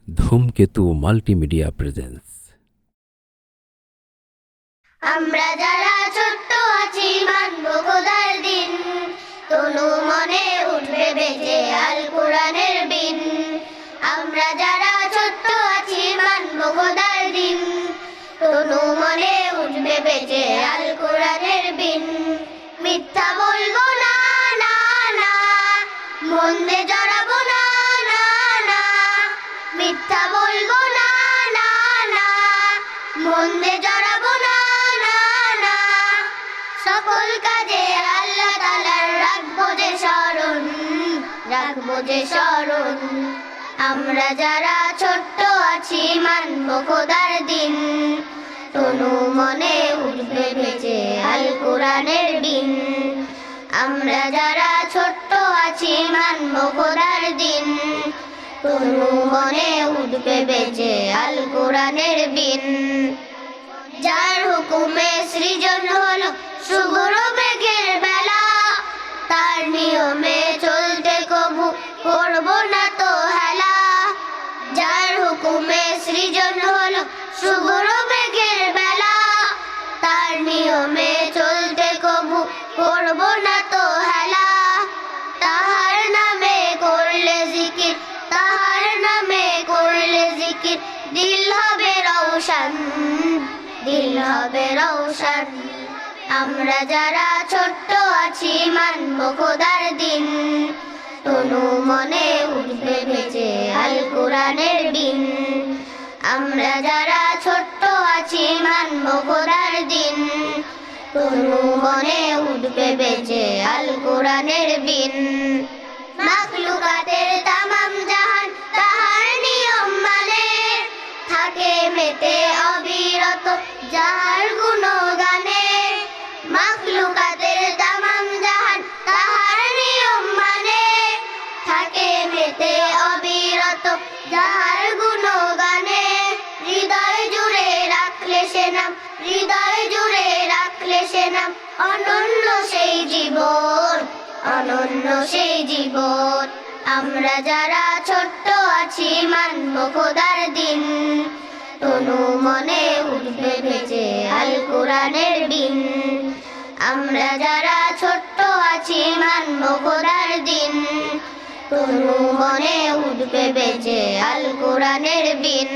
ধূমকেতু multimedia presence. আমরা যারা ছোট্ট আছি মানব খোদার দিন, তনু মনে উঠবে বেজে আল কোরআনের বিন। আমরা যারা ছোট্ট আছি মানব খোদার দিন, তনু মনে উঠবে বেজে আল কোরআনের বিন। মিথ্যা বলবো না, না না, মন্দে জড়াবো না, না না, মিথ্যা বলবো না, না না, মন্দে জড়াবো না, না না। সকল কাজে আল্লাহ তাআলার রাখবো যে স্মরণ, রাখবো যে স্মরণ। আমরা যারা ছোট্ট আছি মানব খোদার দিন, তনু মনে উঠবে বেজে আল কোরআনের বিন। আমরা যারা ছোট্ট আছি মানব খোদার দিন, তনু মনে উঠবে বেজে আল কোরআনের বিন। যার হুকুমে সৃজন হলো শুভ্র মেঘের বেলা, তার নিয়মে চলতে কবু করব না তো হেলা। যার হুকুমে সৃজন হলো শুভ্র মেঘের বেলা, তার নিয়মে চলতে কবু করব না তো হেলা। তাহার নামে করলে জিকির, তাহার নামে করলে জিকির, দিল হবে রওশন, দিল হবে রওশন। আমরা যারা ছোট্ট আছি মানব খোদার দিন, তনু মনে উঠবে বেজে আল কোরআনের বিন। আমরা যারা ছোট্ট আছি মানব খোদার দিন, তনু মনে উঠবে বেজে আল কোরআনের বিন। মাখলুকাতের তামাম জাহান তাহার নিয়ম মানে, থাকে মেতে অবিরত যাহার গুণগানে। মাখলুকাতের তামাম জাহান তাহার নিয়ম মানে, থাকে মেতে অবিরত যাহার গুণগানে। হৃদয় জুড়ে রাখলে সে নাম, হৃদয় জুড়ে রাখলে সে নাম, অনন্য সেই জীবন, অনন্য সেই জীবন। আমরা যারা ছোট্ট আছি মানব খোদার দিন, তনু মনে উঠবে বেজে আল কোরআনের বিন। আমরা যারা ছোট্ট আছি মানব খোদার দিন, তনু মনে উঠবে বেজে আল কোরআনের বিন।